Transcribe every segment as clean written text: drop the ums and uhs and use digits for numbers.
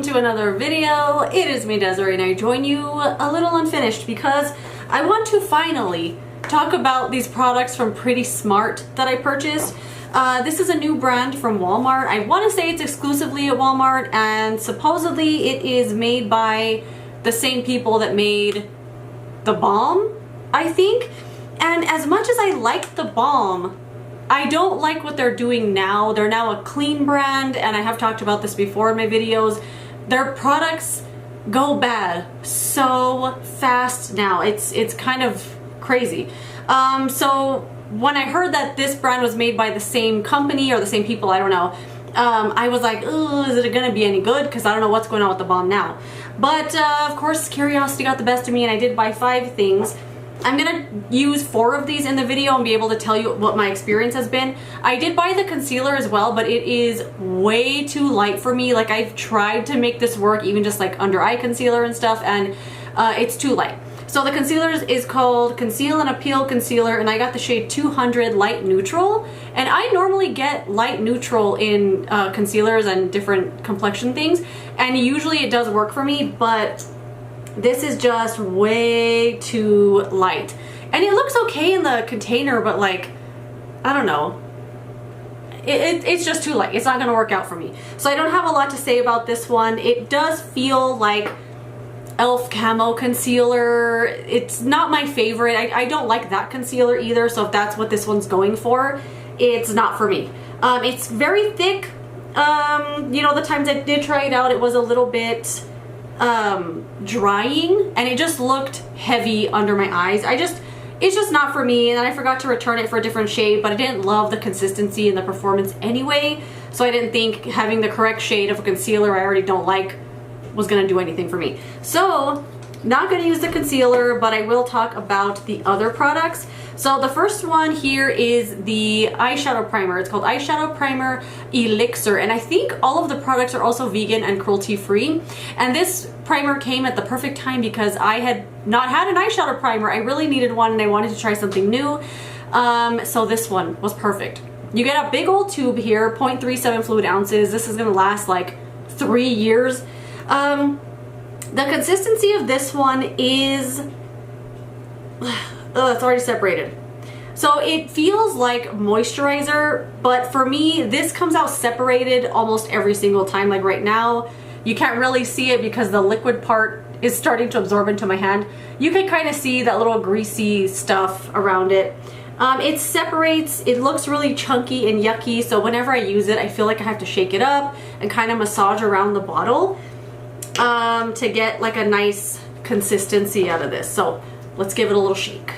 to another video. It is me, Desiree, and I join you a little unfinished because I want to finally talk about these products from Pretty Smart that I purchased. This is a new brand from Walmart. I want to say it's exclusively at Walmart, and supposedly it is made by the same people that made the balm, I think. And as much as I like the balm, I don't like what they're doing now. They're now a clean brand, and I have talked about this before in my videos. Their products go bad so fast now. It's kind of crazy. So when I heard that this brand was made by the same company or the same people, I don't know, I was like, oh, is it gonna be any good? Because I don't know what's going on with the balm now. But of course, curiosity got the best of me, and I did buy 5 things. I'm gonna use 4 of these in the video and be able to tell you what my experience has been. I did buy the concealer as well, but it is way too light for me. Like, I've tried to make this work, even just like under eye concealer and stuff, and it's too light. So the concealer is called Conceal and Appeal Concealer, and I got the shade 200 Light Neutral. And I normally get light neutral in concealers and different complexion things, and usually it does work for me, but this is just way too light. And it looks okay in the container, but like, I don't know. It's just too light. It's not gonna work out for me. So I don't have a lot to say about this one. It does feel like e.l.f. Camo Concealer. It's not my favorite. I don't like that concealer either, so if that's what this one's going for, it's not for me. It's very thick. You know, the times I did try it out, it was a little bit drying, and it just looked heavy under my eyes. It's just not for me, and then I forgot to return it for a different shade, but I didn't love the consistency and the performance anyway, so I didn't think having the correct shade of a concealer I already don't like was gonna do anything for me. So not gonna use the concealer, but I will talk about the other products. So the first one here is the eyeshadow primer. It's called Eyeshadow Primer Elixir, and I think all of the products are also vegan and cruelty free. And this primer came at the perfect time because I had not had an eyeshadow primer. I really needed one, and I wanted to try something new. So this one was perfect. You get a big old tube here, 0.37 fluid ounces. This is gonna last like 3 years. The consistency of this one is, it's already separated. So it feels like moisturizer, but for me, this comes out separated almost every single time. Like right now, you can't really see it because the liquid part is starting to absorb into my hand. You can kind of see that little greasy stuff around it. It separates, it looks really chunky and yucky, so whenever I use it, I feel like I have to shake it up and kind of massage around the bottle to get like a nice consistency out of this. So let's give it a little shake.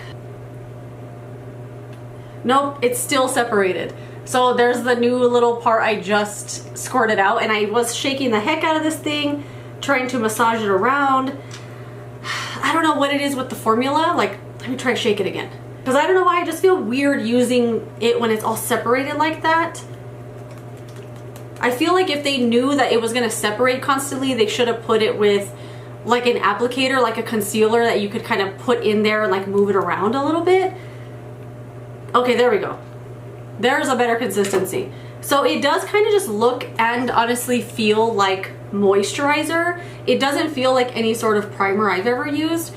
Nope, it's still separated. So there's the new little part I just squirted out, and I was shaking the heck out of this thing, trying to massage it around. I don't know what it is with the formula. Like, let me try to shake it again. Because I don't know why, I just feel weird using it when it's all separated like that. I feel like if they knew that it was gonna separate constantly, they should have put it with like an applicator, like a concealer that you could kind of put in there and like move it around a little bit. Okay, there we go. There's a better consistency. So it does kind of just look and honestly feel like moisturizer. It doesn't feel like any sort of primer I've ever used.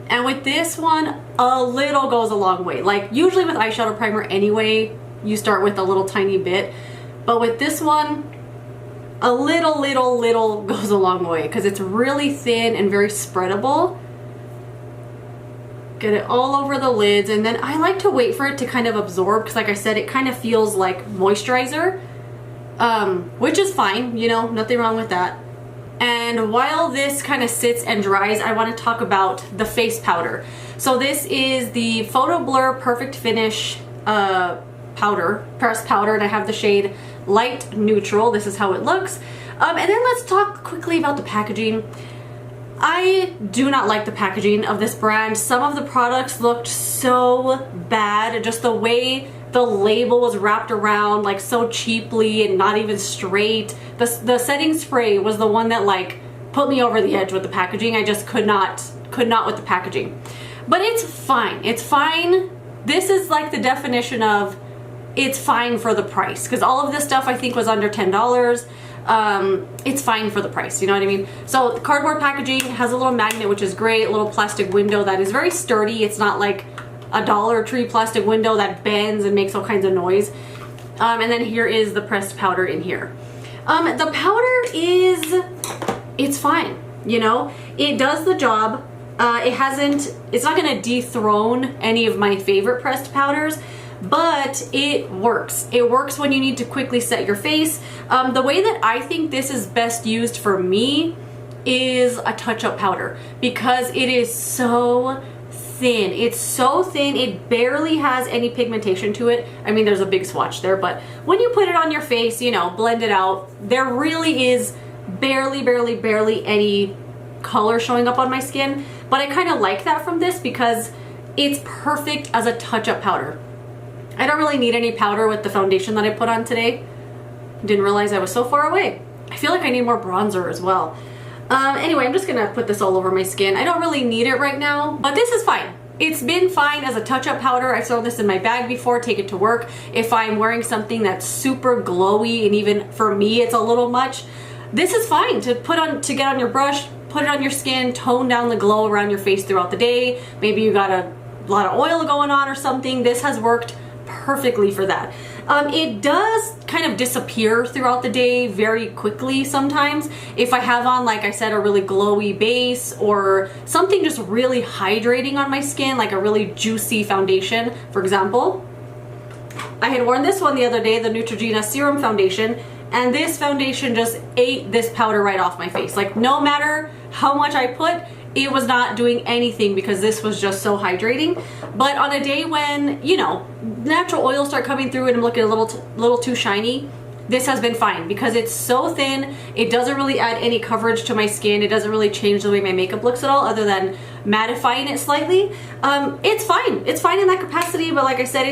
And with this one, a little goes a long way. Like usually with eyeshadow primer anyway, you start with a little tiny bit. But with this one, a little goes a long way because it's really thin and very spreadable. Get it all over the lids, and then I like to wait for it to kind of absorb because like I said, it kind of feels like moisturizer, which is fine, you know, nothing wrong with that. And while this kind of sits and dries, I want to talk about the face powder. So this is the Photo Blur Perfect Finish powder, pressed powder, and I have the shade Light Neutral. This is how it looks. And then let's talk quickly about the packaging. I do not like the packaging of this brand. Some of the products looked so bad, just the way the label was wrapped around like so cheaply and not even straight. The setting spray was the one that like put me over the edge with the packaging. I just could not with the packaging. But it's fine. It's fine. This is like the definition of it's fine for the price, because all of this stuff I think was under $10. it's fine for the price, you know what I mean? So the cardboard packaging has a little magnet, which is great, a little plastic window that is very sturdy. It's not like a Dollar Tree plastic window that bends and makes all kinds of noise. And then here is the pressed powder in here. The powder it's fine, you know? It does the job. It's not gonna dethrone any of my favorite pressed powders, but it works. It works when you need to quickly set your face. The way that I think this is best used for me is a touch-up powder, because it is so thin. It's so thin, it barely has any pigmentation to it. I mean, there's a big swatch there, but when you put it on your face, you know, blend it out, there really is barely any color showing up on my skin. But I kind of like that from this because it's perfect as a touch-up powder. I don't really need any powder with the foundation that I put on today. Didn't realize I was so far away. I feel like I need more bronzer as well. Anyway, I'm just gonna put this all over my skin. I don't really need it right now, but this is fine. It's been fine as a touch-up powder. I've thrown this in my bag before, take it to work. If I'm wearing something that's super glowy, and even for me it's a little much, this is fine to get on your brush, put it on your skin, tone down the glow around your face throughout the day. Maybe you got a lot of oil going on or something. This has worked perfectly for that. It does kind of disappear throughout the day very quickly sometimes. If I have on, like I said, a really glowy base or something just really hydrating on my skin, like a really juicy foundation, for example. I had worn this one the other day, the Neutrogena Serum Foundation, and this foundation just ate this powder right off my face. Like, no matter how much I put, it was not doing anything because this was just so hydrating. But on a day when, you know, natural oils start coming through and I'm looking a little too shiny, this has been fine because it's so thin. It doesn't really add any coverage to my skin. It doesn't really change the way my makeup looks at all, other than mattifying it slightly. It's fine. It's fine in that capacity, but like I said,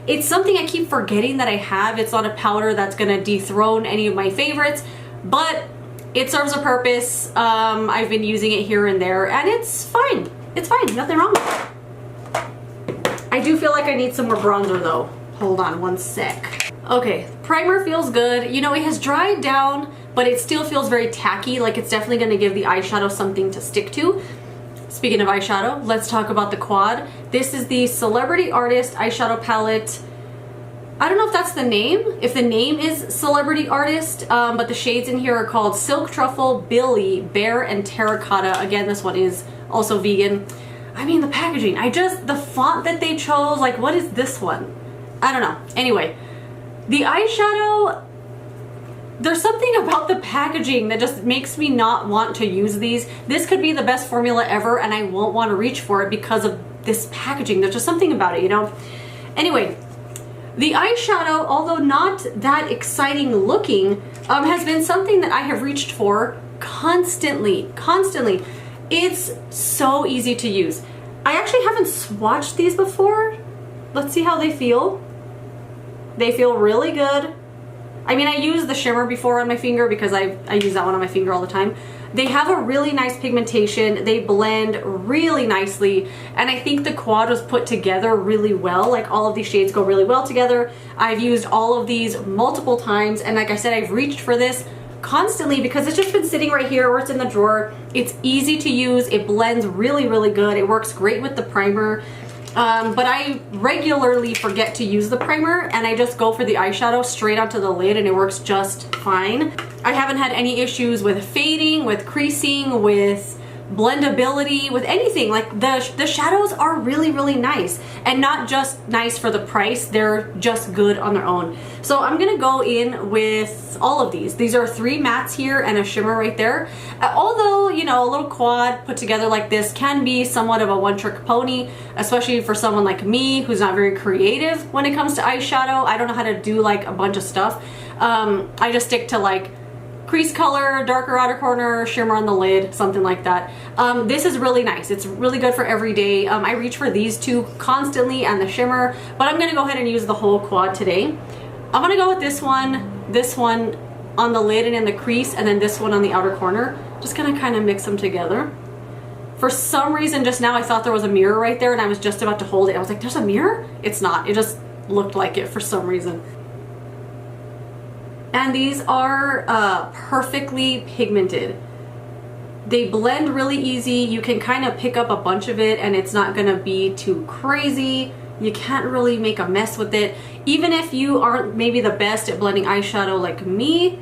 it's something I keep forgetting that I have. It's not a powder that's gonna dethrone any of my favorites, but it serves a purpose. I've been using it here and there, and it's fine. It's fine, nothing wrong with it. I do feel like I need some more bronzer though. Hold on one sec. Okay, primer feels good. You know, it has dried down, but it still feels very tacky, like it's definitely gonna give the eyeshadow something to stick to. Speaking of eyeshadow, let's talk about the quad. This is the Celebrity Artist eyeshadow palette. I don't know if that's the name, if the name is Celebrity Artist, but the shades in here are called Silk Truffle, Billy, Bear, and Terracotta. Again, this one is also vegan. I mean, the packaging, the font that they chose, like, what is this one? I don't know. Anyway, the eyeshadow, there's something about the packaging that just makes me not want to use these. This could be the best formula ever, and I won't want to reach for it because of this packaging. There's just something about it, you know? Anyway, the eyeshadow, although not that exciting looking, has been something that I have reached for constantly. It's so easy to use. I actually haven't swatched these before. Let's see how they feel. They feel really good. I mean, I used the shimmer before on my finger because I use that one on my finger all the time. They have a really nice pigmentation. They blend really nicely. And I think the quad was put together really well. Like, all of these shades go really well together. I've used all of these multiple times. And like I said, I've reached for this constantly because it's just been sitting right here or it's in the drawer. It's easy to use. It blends really good. It works great with the primer. But I regularly forget to use the primer and I just go for the eyeshadow straight onto the lid and it works just fine. I haven't had any issues with fading, with creasing, with blendability, with anything. Like, the shadows are really nice, and not just nice for the price, they're just good on their own. So I'm gonna go in with all of these. These are 3 mattes here and a shimmer right there. Although, you know, a little quad put together like this can be somewhat of a one-trick pony, especially for someone like me who's not very creative when it comes to eyeshadow. I don't know how to do like a bunch of stuff. I just stick to like crease color, darker outer corner, shimmer on the lid, something like that. This is really nice. It's really good for every day. I reach for these 2 constantly and the shimmer, but I'm gonna go ahead and use the whole quad today. I'm gonna go with this one on the lid and in the crease, and then this one on the outer corner. Just gonna kind of mix them together. For some reason just now I thought there was a mirror right there and I was just about to hold it. I was like, there's a mirror? It's not. It just looked like it for some reason. And these are perfectly pigmented. They blend really easy. You can kind of pick up a bunch of it and it's not gonna be too crazy. You can't really make a mess with it. Even if you aren't maybe the best at blending eyeshadow like me,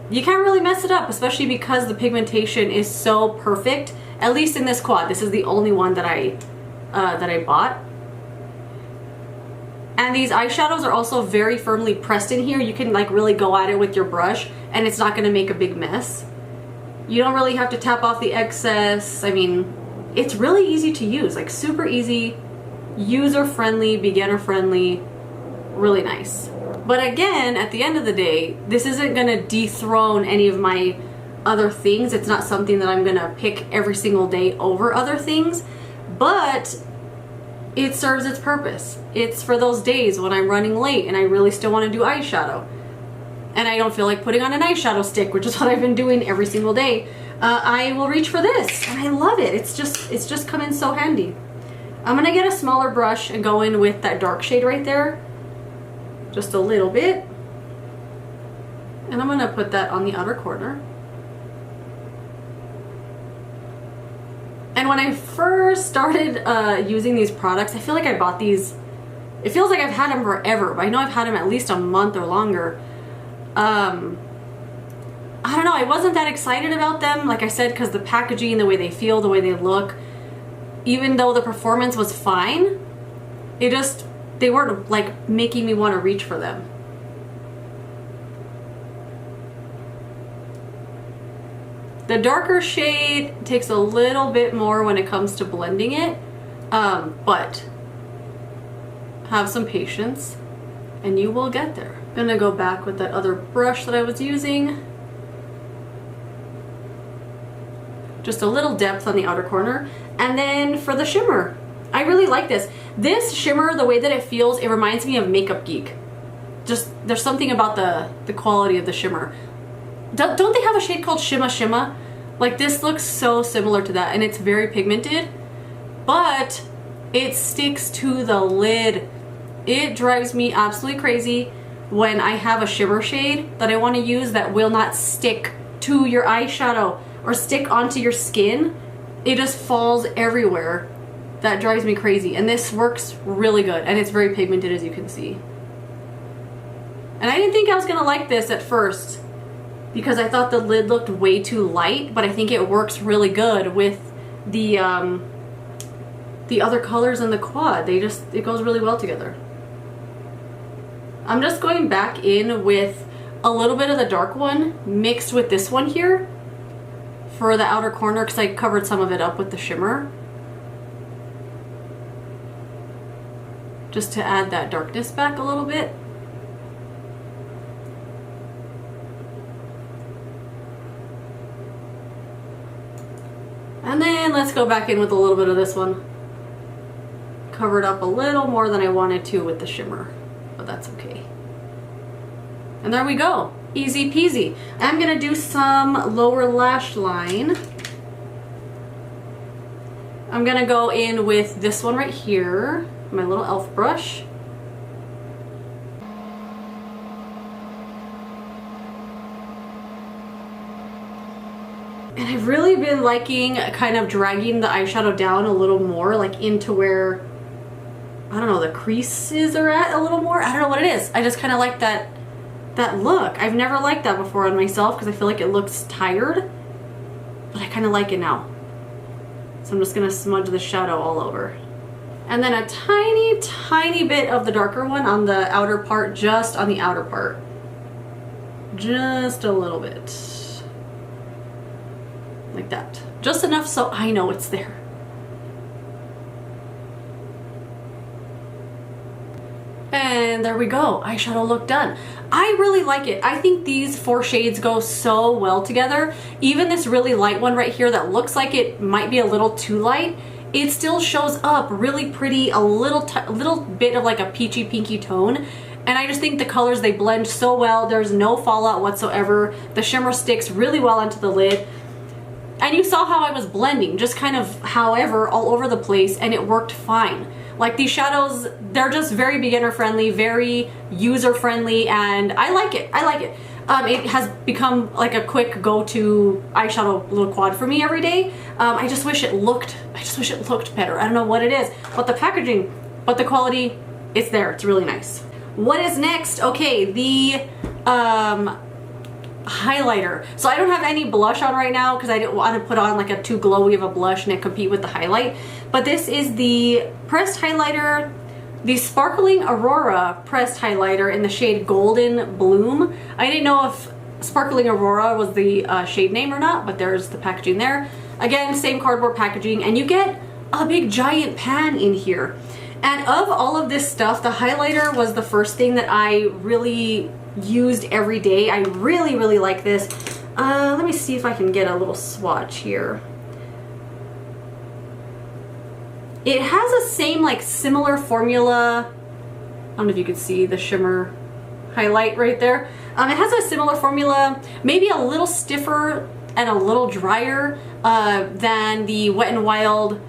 you can't really mess it up, especially because the pigmentation is so perfect. At least in this quad. This is the only one that I bought. And these eyeshadows are also very firmly pressed in here. You can like really go at it with your brush and it's not gonna make a big mess. You don't really have to tap off the excess. I mean, it's really easy to use, like super easy, user-friendly, beginner-friendly, really nice. But again, at the end of the day, this isn't gonna dethrone any of my other things. It's not something that I'm gonna pick every single day over other things, but it serves its purpose. It's for those days when I'm running late and I really still wanna do eyeshadow. And I don't feel like putting on an eyeshadow stick, which is what I've been doing every single day. I will reach for this, and I love it. It's just come in so handy. I'm gonna get a smaller brush and go in with that dark shade right there. Just a little bit. And I'm gonna put that on the outer corner. And when I first started using these products, I feel like I bought these, it feels like I've had them forever, but I know I've had them at least a month or longer. I don't know, I wasn't that excited about them, like I said, because the packaging, the way they feel, the way they look, even though the performance was fine, they weren't like making me want to reach for them. The darker shade takes a little bit more when it comes to blending it, but have some patience and you will get there. I'm gonna go back with that other brush that I was using. Just a little depth on the outer corner. And then for the shimmer, I really like this. This shimmer, the way that it feels, it reminds me of Makeup Geek. Just, there's something about the quality of the shimmer. Don't they have a shade called Shimma Shimma? Like this looks so similar to that, and it's very pigmented, but it sticks to the lid. It drives me absolutely crazy when I have a shimmer shade that I want to use that will not stick to your eyeshadow or stick onto your skin. It just falls everywhere. That drives me crazy, and this works really good, and it's very pigmented, as you can see. And I didn't think I was gonna like this at first because I thought the lid looked way too light, but I think it works really good with the other colors in the quad. It goes really well together. I'm just going back in with a little bit of the dark one mixed with this one here for the outer corner because I covered some of it up with the shimmer. Just to add that darkness back a little bit. And then let's go back in with a little bit of this one. Covered up a little more than I wanted to with the shimmer, but that's okay. And there we go, easy peasy. I'm gonna do some lower lash line. I'm gonna go in with this one right here, my little elf brush. And I've really been liking kind of dragging the eyeshadow down a little more, like into where, I don't know, the creases are at a little more. I don't know what it is. I just kind of like that look. I've never liked that before on myself because I feel like it looks tired, but I kind of like it now. So I'm just gonna smudge the shadow all over. And then a tiny, tiny bit of the darker one on the outer part, just on the outer part. Just a little bit. Like that. Just enough so I know it's there. And there we go, eyeshadow look done. I really like it. I think these 4 shades go so well together. Even this really light one right here that looks like it might be a little too light, it still shows up really pretty, a little bit of like a peachy pinky tone. And I just think the colors, they blend so well. There's no fallout whatsoever. The shimmer sticks really well onto the lid. And you saw how I was blending, just kind of however all over the place, and it worked fine. Like these shadows, they're just very beginner friendly, very user friendly, and I like it. I like it. It has become like a quick go-to eyeshadow little quad for me every day. I just wish it looked better. I don't know what it is, but the packaging, but the quality, it's there. It's really nice. What is next? Okay, the highlighter. So I don't have any blush on right now because I didn't want to put on like a too glowy of a blush and it compete with the highlight. But this is the pressed highlighter, the Sparkling Aurora pressed highlighter in the shade Golden Bloom. I didn't know if Sparkling Aurora was the shade name or not, but there's the packaging there. Again, same cardboard packaging, and you get a big giant pan in here. And of all of this stuff, the highlighter was the first thing that I really used every day. I really like this. Let me see if I can get a little swatch here. It has the same, like, similar formula. I don't know if you can see the shimmer highlight right there. It has a similar formula, maybe a little stiffer and a little drier than the Wet n Wild,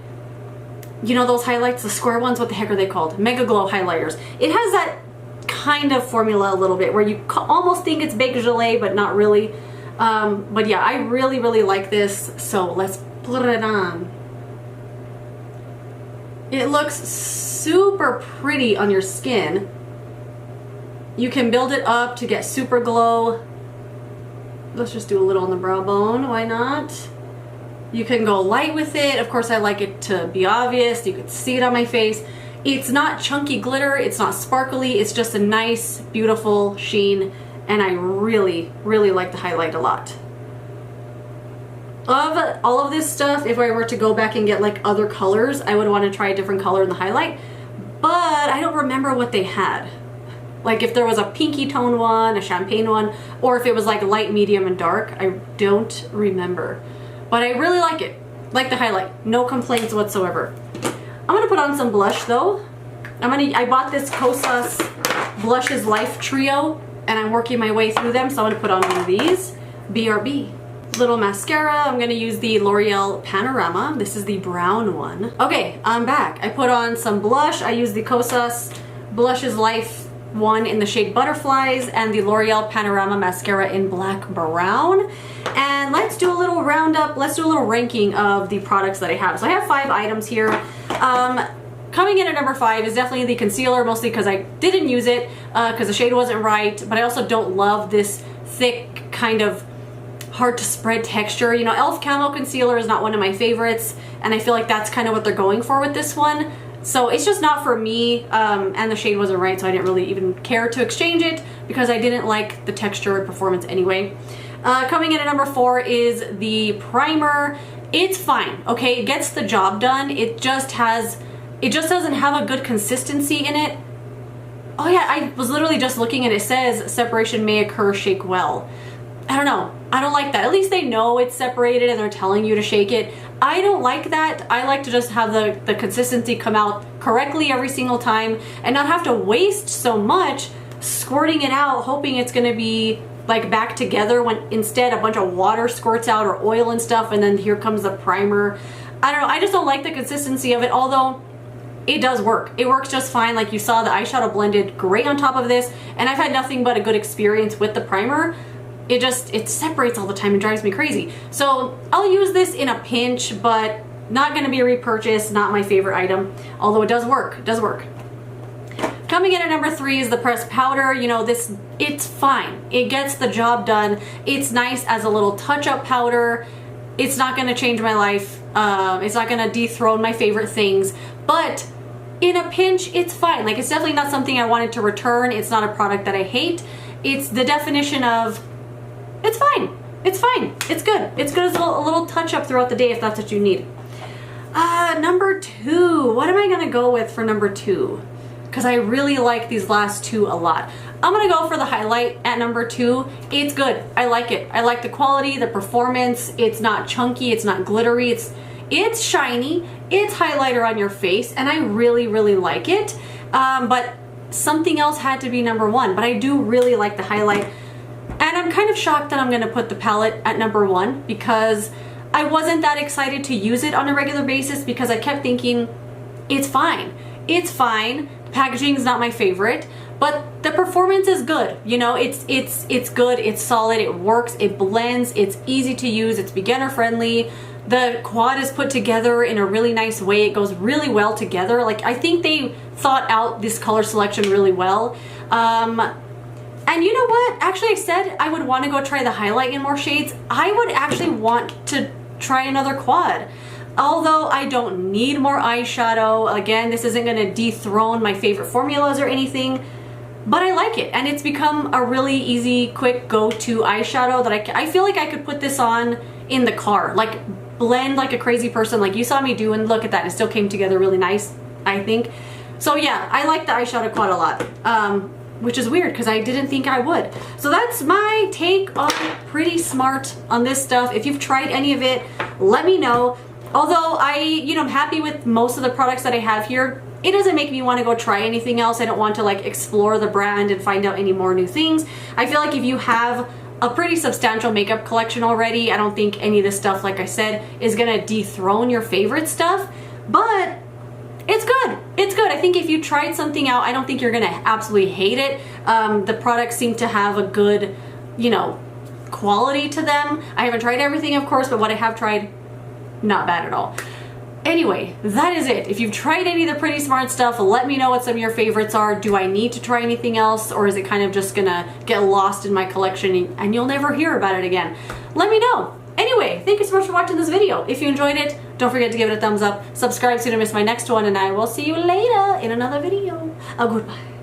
you know those highlights, the square ones, what the heck are they called? Mega Glow highlighters. It has that kind of formula a little bit where you almost think it's baked gelée, but not really. But yeah, I really like this, so let's put it on. It looks super pretty on your skin. You can build it up to get super glow. Let's just do a little on the brow bone, why not? You can go light with it. Of course, I like it to be obvious. You can see it on my face. It's not chunky glitter, it's not sparkly, it's just a nice, beautiful sheen, and I really like the highlight a lot. Of all of this stuff, if I were to go back and get like other colors, I would want to try a different color in the highlight, but I don't remember what they had. Like if there was a pinky tone one, a champagne one, or if it was like light, medium, and dark, I don't remember. But I really like it. Like the highlight, no complaints whatsoever. I'm gonna put on some blush though. I bought this Kosas Blushes Life Trio, and I'm working my way through them, so I'm gonna put on one of these. BRB. Little mascara, I'm gonna use the L'Oreal Panorama. This is the brown one. Okay, I'm back. I put on some blush. I used the Kosas Blushes Life one in the shade Butterflies and the L'Oreal Panorama mascara in black brown. And let's do a little roundup, let's do a little ranking of the products that I have. So I have 5 items here. Coming in at number 5 is definitely the concealer, mostly because I didn't use it because the shade wasn't right, but I also don't love this thick kind of hard to spread texture. You know, e.l.f. Camo Concealer is not one of my favorites, and I feel like that's kind of what they're going for with this one. So it's just not for me, and the shade wasn't right, so I didn't really even care to exchange it because I didn't like the texture and performance anyway. Coming in at number 4 is the primer. It's fine, okay? It gets the job done. It just doesn't have a good consistency in it. Oh yeah, I was literally just looking and it says separation may occur, shake well. I don't know. I don't like that. At least they know it's separated and they're telling you to shake it. I don't like that. I like to just have the consistency come out correctly every single time and not have to waste so much squirting it out, hoping it's gonna be like back together when instead a bunch of water squirts out or oil and stuff, and then here comes the primer. I don't know. I just don't like the consistency of it, although it does work. It works just fine. Like you saw, the eyeshadow blended great on top of this, and I've had nothing but a good experience with the primer. It separates all the time and drives me crazy. So I'll use this in a pinch, but not gonna be a repurchase, not my favorite item, although it does work, it does work. Coming in at number 3 is the pressed powder. You know, it's fine. It gets the job done. It's nice as a little touch-up powder. It's not gonna change my life. It's not gonna dethrone my favorite things, but in a pinch, it's fine. Like, it's definitely not something I wanted to return. It's not a product that I hate. It's the definition of, it's fine. It's fine. It's good. It's good as a little touch-up throughout the day if that's what you need. Number 2. What am I gonna go with for number 2? Because I really like these last 2 a lot. I'm gonna go for the highlight at number 2. It's good. I like it. I like the quality, the performance. It's not chunky. It's not glittery. It's shiny. It's highlighter on your face, and I really like it. But something else had to be number 1. But I do really like the highlight. And I'm kind of shocked that I'm gonna put the palette at number 1 because I wasn't that excited to use it on a regular basis because I kept thinking, it's fine. It's fine. Packaging is not my favorite, but the performance is good. You know, it's good, it's solid, it works, it blends, it's easy to use, it's beginner friendly. The quad is put together in a really nice way. It goes really well together. Like, I think they thought out this color selection really well. And you know what? Actually, I said I would want to go try the highlight in more shades. I would actually want to try another quad. Although I don't need more eyeshadow. Again, this isn't going to dethrone my favorite formulas or anything. But I like it, and it's become a really easy, quick go-to eyeshadow that I feel like I could put this on in the car. Like, blend like a crazy person like you saw me do, and look at that, it still came together really nice, I think. So yeah, I like the eyeshadow quad a lot, which is weird because I didn't think I would. So that's my take on Pretty Smart on this stuff. If you've tried any of it, let me know. Although I'm happy with most of the products that I have here, it doesn't make me want to go try anything else. I don't want to like explore the brand and find out any more new things. I feel like if you have a pretty substantial makeup collection already, I don't think any of this stuff, like I said, is gonna dethrone your favorite stuff, but it's good. It's good. I think if you tried something out, I don't think you're gonna absolutely hate it. The products seem to have a good, quality to them. I haven't tried everything, of course, but what I have tried, not bad at all. Anyway, that is it. If you've tried any of the Pretty Smart stuff, let me know what some of your favorites are. Do I need to try anything else, or is it kind of just gonna get lost in my collection and you'll never hear about it again? Let me know. Anyway, thank you so much for watching this video. If you enjoyed it, don't forget to give it a thumbs up, subscribe so you don't miss my next one, and I will see you later in another video. Goodbye.